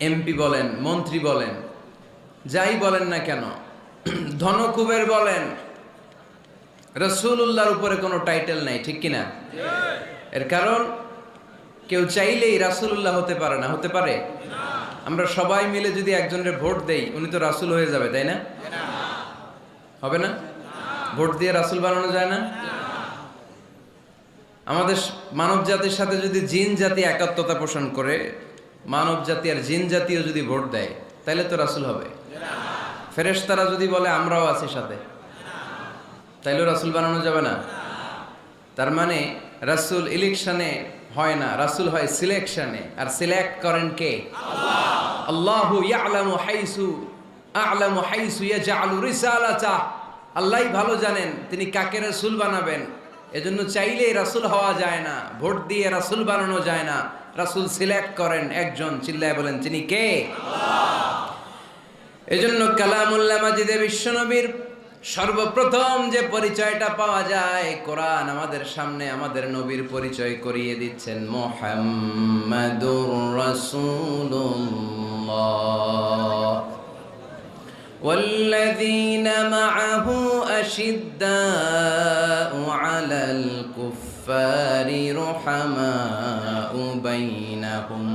MP বলেন, মন্ত্রী বলেন, যাই বলেন না কেন, ধনকুবের বলেন, রাসূলুল্লাহর উপরে কোনো টাইটেল নাই, ঠিক কিনা? এর কারণ কেউ চাইলেই রাসূলুল্লাহ হতে পারে না। হতে পারে? আমরা সবাই মিলে যদি একজনের ভোট দেই, উনি তো রাসূল হয়ে যাবে, তাই না? হবে না? ভোট দিয়ে রাসূল বানানো যায় না? আমাদের মানব জাতির সাথে যদি জিন জাতি একাত্মতা পোষণ করে, মানব জাতি আর জিন জাতিও যদি ভোট দেয়, তাহলে তো রাসূল হবে। ফেরেশতারা যদি বলে আমরাও আছি সাথে, তাইলেও রাসূল বানানো যাবে না। তার মানে রাসূল ইলেকশনে হয় না, রাসূল হয় সিলেকশনে। আর সিলেক্ট করেন কে? আল্লাহ। আল্লাহু ইয়ালামু হাইসু ইয়াজআলু রিসালাতা। আল্লাহই ভালো জানেন তিনি কাকে রাসূল বানাবেন। এজন্য চাইলেই রাসূল হওয়া যায় না, ভোট দিয়ে রাসূল বানানো যায় না। রাসূল সিলেক্ট করেন একজন, চিল্লায় বলেন তিনি কে? আল্লাহ। এজন্য কালামুল্লাহ মাজিদে বিশ্বনবীর সর্বপ্রথম যে পরিচয়টা পাওয়া যায়, কোরআন আমাদের সামনে আমাদের নবীর পরিচয় করিয়ে দিচ্ছেন, মুহাম্মাদুর রাসূলুল্লাহ ওয়াল্লাযীনা মাআহু আশিদ্দাউ আলাল কুফফারি রুহামাউ বাইনাহুম।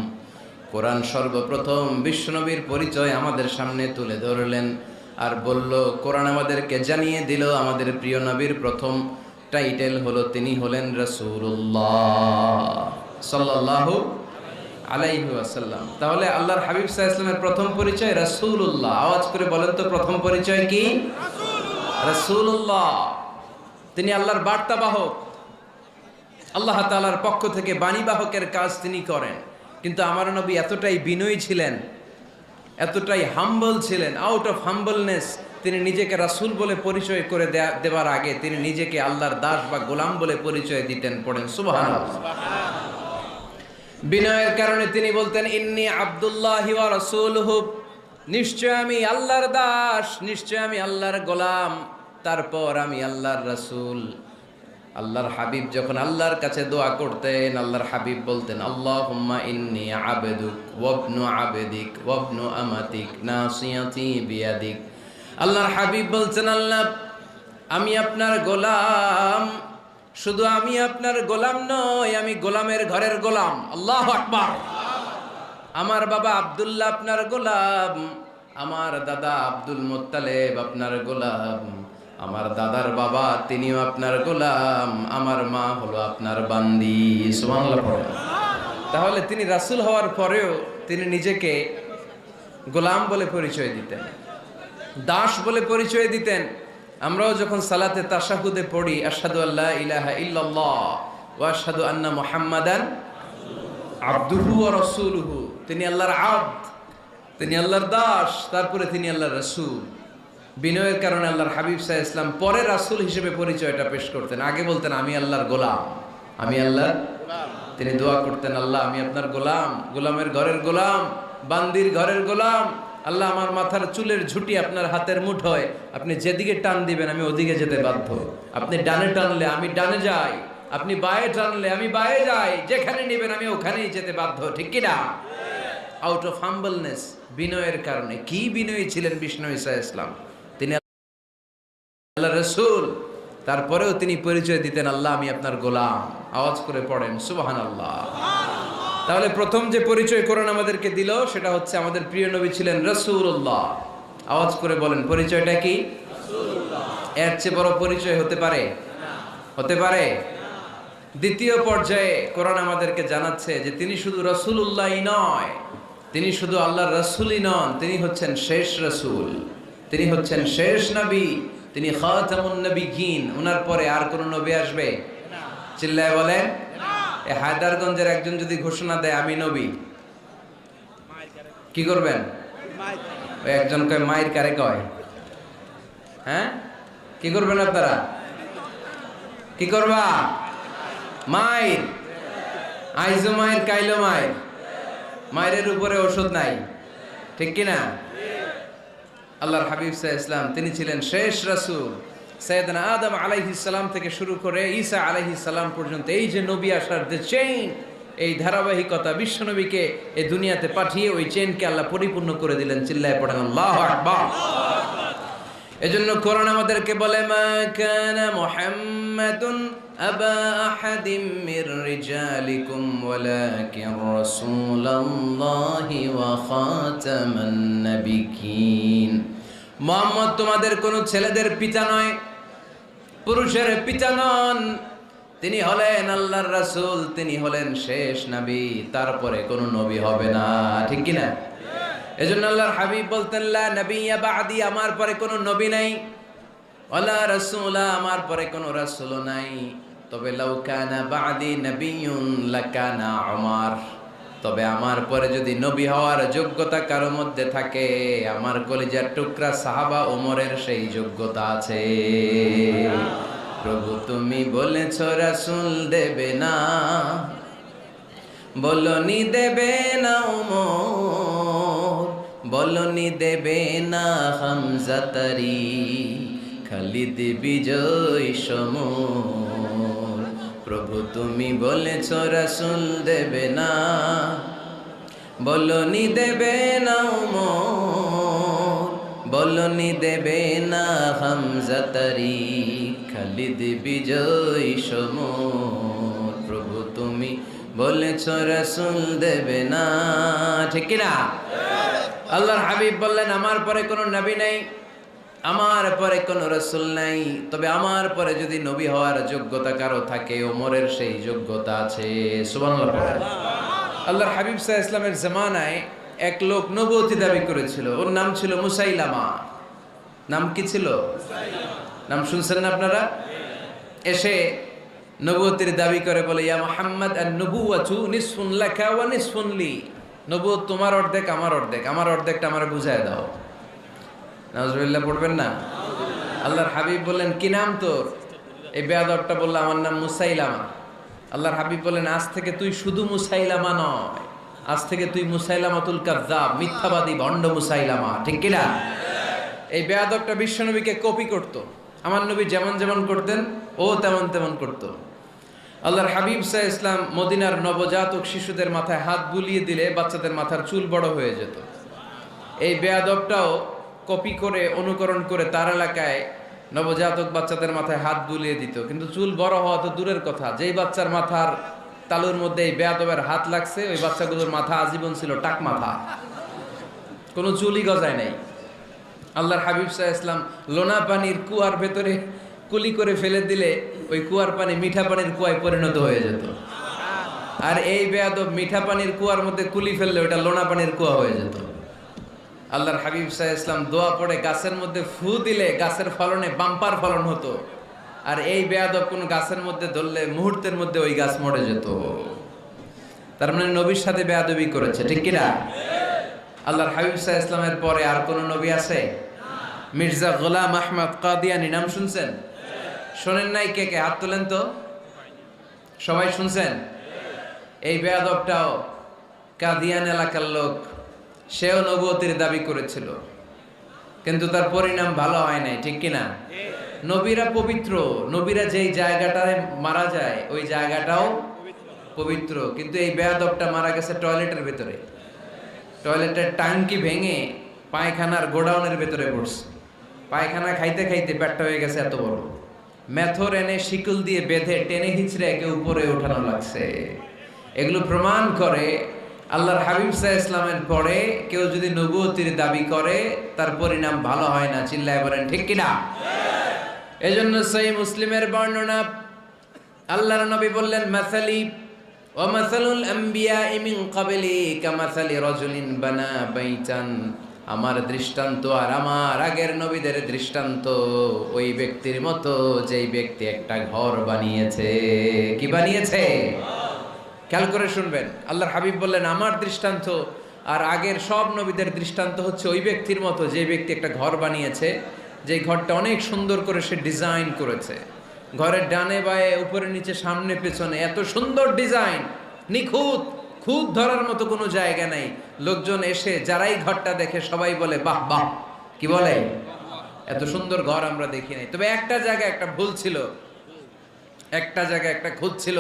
কোরআন সর্বপ্রথম বিশ্বনবীর পরিচয় আমাদের সামনে তুলে ধরলেন আর বলল, কোরআন আমাদেরকে জানিয়ে দিল আমাদের প্রিয় নবীর প্রথম টাইটেল হলো তিনি হলেন রাসূলুল্লাহ সাল্লাল্লাহু আলাইহি ওয়াসাল্লাম। তাহলে আল্লাহর হাবিব সাল্লাল্লাহু আলাইহি ওয়াসাল্লামের প্রথম পরিচয় রাসূলুল্লাহ। আওয়াজ করে বলেন তো প্রথম পরিচয় কি? রাসূলুল্লাহ। তিনি আল্লাহর বার্তাবাহক, আল্লাহ তাআলার পক্ষ থেকে বাণীবাহকের কাজ তিনি করেন। কিন্তু আমার নবী এতটাই বিনয়ী ছিলেন, এতটাই হাম্বল ছিলেন, আউট অফ হাম্বলনেস তিনি নিজেকে রাসূল বলে পরিচয় করে দেবার আগে তিনি নিজেকে আল্লাহর দাস বা গোলাম বলে পরিচয় দিতেন। পড়েন সুবহানাল্লাহ। বিনয়ের কারণে তিনি বলতেন, ইন্নী আব্দুল্লাহি ওয়া রাসূলুহু, নিশ্চয় আমি আল্লাহর দাস, নিশ্চয় আমি আল্লাহর গোলাম, তারপর আমি আল্লাহর রাসূল। আল্লাহর হাবিব যখন আল্লাহর কাছে দোয়া করতেন, আল্লাহর হাবিব বলতেন, আল্লাহুম্মা ইন্নী আবদুক ওয়া ইবনু আবদিক ওয়া ইবনু আমাতিক নাসিয়াতি বিয়াদিক। আল্লাহর হাবিব বলছেন, আল্লাহ আমি আপনার গোলাম, শুধু আমি আপনার গোলাম নই, আমি গোলামের ঘরের গোলাম। আল্লাহু আকবার। আমার বাবা আব্দুল্লাহ আপনার গোলাম, আমার দাদা আব্দুল মুত্তালিব আপনার গোলাম, আমার দাদার বাবা তিনিও আপনার গোলাম, আমার মা হলো আপনার বান্দি। সুবহানাল্লাহ। তাহলে তিনি রাসূল হওয়ার পরেও তিনি নিজেকে গোলাম বলে পরিচয় দিতেন, দাস বলে পরিচয় দিতেন। আমরাও যখন সালাতে তাশাহুদে পড়ি, আশহাদু আল্লা ইলাহা ইল্লাল্লাহ ওয়া আশহাদু আন্না মুহাম্মাদান আবদুহু ওয়া রাসূলুহু, তিনি আল্লাহর আবদ, তিনি আল্লাহর দাস, তারপরে তিনি আল্লাহর রাসূল। বিনয়ের কারণে আল্লাহর হাবিব সাল্লাল্লাহু আলাইহি ওয়াসাল্লাম পরে রাসূল হিসেবে পরিচয়টা পেশ করতেন। আগে বলতেন আমি আল্লাহর গোলাম, আমি আল্লাহর। তিনি দোয়া করতেন, আল্লাহ আমি আপনার গোলাম, গোলামের ঘরের গোলাম, বান্দির ঘরের গোলাম। আল্লাহ আমার মাথার চুলের ঝুঁটি আপনার হাতের মুঠোয়, আপনি যেদিকে টান দিবেন আমি ওদিকে যেতে বাধ্য। আপনি ডানে টানলে আমি ডানে যাই, আপনি বায়ে টানলে আমি বায়ে যাই, যেখানে নেবেন আমি ওখানেই যেতে বাধ্য, ঠিক কিনা? আউট অফ হাম্বলনেস, বিনয়ের কারণে। কি বিনয়ী ছিলেন বিষ্ণু ঈসা ইসলাম, তিনি আল্লাহর রাসূল, তারপরেও তিনি পরিচয় দিতেন আল্লাহ আমি আপনার গোলাম। আওয়াজ করে পড়েন সুবহানাল্লাহ। তাহলে প্রথম যে পরিচয় কোরআন আমাদেরকে দিল সেটা হচ্ছে আমাদের প্রিয় নবী ছিলেন রাসূলুল্লাহ। আওয়াজ করে বলেন পরিচয়টা কি? রাসূলুল্লাহ। এর চেয়ে বড় পরিচয় হতে পারে? হতে পারে? দ্বিতীয় পর্যায়ে কোরআন আমাদেরকে জানাচ্ছে যে তিনি শুধু রাসূলুল্লাহই নয়, তিনি শুধু আল্লাহর রাসূলই নন, তিনি হচ্ছেন শেষ রাসূল, তিনি হচ্ছেন শেষ নবী, তিনি খাতামুন নবিয়্যিন। ওনার পরে আর কোন নবী আসবে? চিল্লায় বলেন। এই হায়দারগঞ্জের একজন যদি ঘোষণা দেয় আমি নবী, কি করবেন? ওই একজন কয় মায়ের কারে কয়, হ্যাঁ কি করবেন আপনারা? কি করবা? মায়ের। আইজো মায়ের, কাইলো মায়ের, মায়ের উপরে ওষুধ নাই, ঠিক কিনা? আল্লাহর হাবিব সাল্লাল্লাহু আলাইহি ওয়াসাল্লাম তিনি ছিলেন শেষ রাসূল। সাইয়েদনা আদম আলাইহিস সালাম থেকে শুরু করে ঈসা আলাইহিস সালাম পর্যন্ত এই যে নবী আসার যে চেইন, এই ধারাবাহিকতা বিশ্বনবীকে এই দুনিয়াতে পাঠিয়ে ওই চেনকে আল্লাহ পরিপূর্ণ করে দিলেন। চিল্লায় পড়েন আল্লাহু আকবার। এজন্য কোরআন আমাদেরকে বলে, মা কানা মুহাম্মাদুন আবা আহাদিম মির রিজালিকুম ওয়ালাকিন রাসূলুল্লাহি ওয়া খাতামান নাবিয়্যিন। মুহাম্মদ তোমাদের কোন ছেলেদের পিতা নয়, পুরুষের পিতা নন। তিনি হলেন আল্লাহর রাসূল, তিনি হলেন শেষ নবী, তারপরে কোনো নবী হবে না। ঠিক কি না? এজন্য আল্লাহর হাবিব বলতেন, লা নবিয়্যা বা'দি, আমার পরে কোনো নবী নাই, ওয়ালা রাসূলা, আমার পরে কোনো রাসূলও নাই। তবে লাউ কানা বা'দি নবিয়্যুন লাকানা উমর, তবে আমার পরে যদি নবী হওয়ার যোগ্যতা কারো মধ্যে থাকে, আমার কলিজার টুকরা সাহাবা ওমরের সেই যোগ্যতা আছে। প্রভু তুমি বলেছ রাসূল দেবে না, বলনি দেবে না ওমর, বলনি দেবে না হামজা তারি, খালিদ বিজয় সমর। প্রভু তুমি বলেছ রাসূল দেবে না, বলনি দেবে না ওমর, বলনি দেবে না হামজা তারি, খালিদ বিজয় সমর। প্রভু তুমি বলেছ রাসূল দেবে না। ঠিক কি না? আল্লাহর হাবিব বললেন, আমার পরে কোনো নবী নাই, আমার পরে কোনো রাসূল নাই, তবে আমার পরে যদি নবী হওয়ার যোগ্যতা কারো থাকে, ওমরের সেই যোগ্যতা আছে। সুবহানাল্লাহ। আল্লাহর হাবিব সাল্লাল্লাহু আলাইহি ওয়াসাল্লামের জামানায় এক লোক নবুয়তি দাবি করেছিল। ওর নাম ছিল মুসাইলামা। নাম কি ছিল? নাম শুনছেন না আপনারা? এসে নবুয়তির দাবি করে বলে, ইয়া মুহাম্মদ আন-নবুওয়াতু নিসফুন লাকা ওয়া নিসফুন লি। নবুয়ত তোমার অর্ধেক, আমার অর্ধেক, আমার অর্ধেকটা আমারে বুঝায় দাও। নাউজুবিল্লাহ পড়বেন না? আল্লাহর হাবিব বললেন, কি নাম তোর? এই বেয়াদবটা বলল, আমার নাম মুসাইলামা। আল্লাহর হাবিব বললেন, আজ থেকে তুই শুধু মুসাইলামা নয়, আজ থেকে তুই মুসাইলামাতুল কাযযাব, মিথ্যাবাদী ভণ্ড মুসাইলামা। ঠিক কি না? এই বেয়াদবটা বিশ্বনবীকে কপি করত। আমার নবী যেমন যেমন করতেন ও তেমন তেমন করত। আল্লাহর হাবিব সাল্লাল্লাহু আলাইহি ওয়াসাল্লাম মদিনার নবজাতক শিশুদের মাথায় হাত বুলিয়ে দিলে বাচ্চাদের মাথার চুল বড় হয়ে যেত। এই বেয়াদবটাও কপি করে, অনুকরণ করে তার এলাকায় নবজাতক বাচ্চাদের মাথায় হাত বুলিয়ে দিত। কিন্তু চুল বড় হওয়া তো দূরের কথা, যেই বাচ্চার মাথার তালুর মধ্যে এই বেয়াদবের হাত লাগছে, ওই বাচ্চাগুলোর মাথা আজীবন ছিল টাক মাথা, কোনো চুলই গজায় নাই। আল্লাহর হাবিব সাল্লাল্লাহু আলাইহি ওয়াসাল্লাম লোনা পানির কুয়ার ভেতরে কুলি করে ফেলে দিলে ওই কুয়ার পানি মিঠা পানির কুয়ায় পরিণত হয়ে যেত। আর এই বেয়াদব মিঠা পানির কুয়ার মধ্যে কুলি ফেললে ওটা লোনা পানির কুয়া হয়ে যেত। আল্লাহর হাবিব সাল্লাল্লাহু আলাইহি ওয়াসাল্লাম দোয়া পড়ে গাছের মধ্যে ফু দিলে গাছের ফলনে বাম্পার ফলন হতো। আর এই বেয়াদব কোন গাছের মধ্যে ধরলে মুহূর্তের মধ্যে ওই গাছ মরে যেত। তার মানে নবীর সাথে বেয়াদবি করেছে। ঠিক কি না? আল্লাহর হাবিব সাল্লাল্লাহু আলাইহি ওয়াসাল্লামের পরে আর কোন নবী আছে? মির্জা গোলাম আহমদ কাদিয়ানী নাম শুনছেন? শোনেন নাই? কে কে হাত তোলেন তো। সবাই শুনছেন? এই বেয়াদবটাও কাদিয়ান এলাকার লোক, সেও নবুয়তির দাবি করেছিল, কিন্তু তার পরিণাম ভালো হয় নাই। ঠিক কিনা? নবীরা পবিত্র, নবীরা যেই জায়গাটায় মারা যায় ওই জায়গাটাও পবিত্র, কিন্তু এই বেয়াদবটা মারা গেছে টয়লেটের ভেতরে। টয়লেটের টাঙ্কি ভেঙে পায়খানার গোডাউনের ভেতরে পড়ছে। পায়খানা খাইতে খাইতে পেটটা হয়ে গেছে এত বড়, মেথর এনে শিকল দিয়ে বেঁধে টেনে হিচড়ে একে উপরে ওঠানো লাগছে। এগুলো প্রমাণ করে আল্লাহর হাবিব সাল্লাল্লাহু আলাইহি ওয়াসাল্লামের পরে কেউ যদি নবুয়তির দাবি করে তার পরিণাম ভালো হয় না। চিল্লায় বলেন ঠিক কিনা? এজন্য সহিহ মুসলিমের বর্ণনা, আল্লাহর নবী বললেন, মাসালি ওয়া মাসালুল আমবিয়াই মিন ক্বাবলি কামাসালি রাজুলিন বানা বাইতান। আমার দৃষ্টান্ত আর আমার আগের নবীদের দৃষ্টান্ত ওই ব্যক্তির মতো যেই ব্যক্তি একটা ঘর বানিয়েছে। কি বানিয়েছে? খেয়াল করে শুনবেন। আল্লাহর হাবিব বললেন, আমার দৃষ্টান্ত আর আগের সব নবীদের দৃষ্টান্ত হচ্ছে ওই ব্যক্তির মতো যে ব্যক্তি একটা ঘর বানিয়েছে, যে ঘরটা অনেক সুন্দর করে সে ডিজাইন করেছে। ঘরের ডানে বায়ে উপরে নিচে সামনে পেছনে এত সুন্দর ডিজাইন, নিখুঁত, খুঁত ধরার মতো কোনো জায়গা নাই। লোকজন এসে যারাই ঘরটা দেখে সবাই বলে বাহ বাহ। কি বলে? এত সুন্দর ঘর আমরা দেখি নাই। তবে একটা জায়গায় একটা ভুল ছিল, একটা জায়গায় একটা খুঁত ছিল।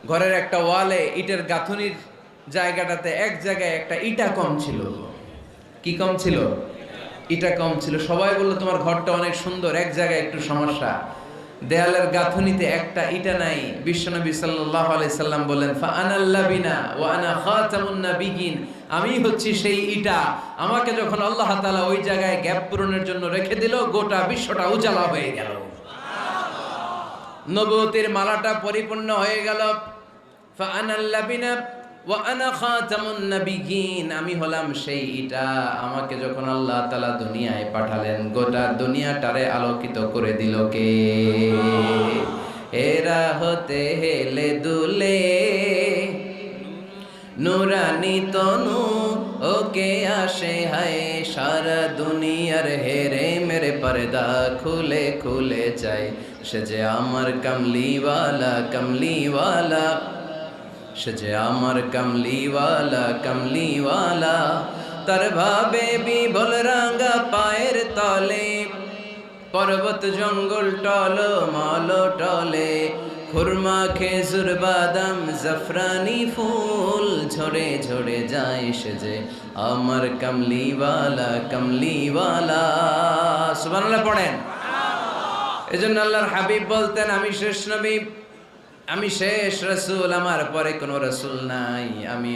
ঘরের একটা ওয়ালে ইটের গাঁথুনির জায়গাটাতে এক জায়গায় একটা ইটা কম ছিল। কি কম ছিল? ইটা কম ছিল। সবাই বললো তোমার ঘরটা অনেক সুন্দর, এক জায়গায় একটু সমস্যা, দেয়ালের গাঁথুনিতে একটা ইটা নাই। বিশ্বনবী সাল্লাল্লাহু আলাইহি সাল্লাম বলেন, ফা আনাল লাবিনা ওয়া আনা খাতামুন নাবিয়িন, আমি হচ্ছি সেই ইটা। আমাকে যখন আল্লাহ তাআলা ওই জায়গায় গ্যাপ পূরণের জন্য রেখে দিল, গোটা বিশ্বটা উজালা হয়ে গেল, নবুয়তের মালাটা পরিপূর্ণ হয়ে গেল। ফা আনাল লাবিনা ওয়া আনা খাতামুন নাবিয়িন, আমি হলাম সেই ইটা। আমাকে যখন আল্লাহ তাআলা দুনিয়ায় পাঠালেন, গোটা দুনিয়াটারে আলোকিত করে দিল কে? এরা হতে হেলে দুলে নুরানি তনু ওকে আসে হায়, সারা দুনিয়ার হেরে মেরে পর্দা খুলে খুলে যায়। সে যে আমার কমলিওয়ালা কমলিওয়ালা, সে যে আমার কমলিওয়ালা কমলিওয়ালা, তার ভাবে বিভোল রাঙা পায়ের তলে, পর্বত জঙ্গল টল মল টলে, খুরমা খেজুর বাদাম জাফরানি ফুল ঝরে ঝরে যায়। সে যে আমার কমলিওয়ালা কমলিওয়ালা। সুবহানাল্লাহ পড়েন। এজন্য আল্লাহর হাবিব বলতেন, আমি শেষ নবী, আমি শেষ রাসূল, আমার পরে কোনো রাসূল নাই। আমি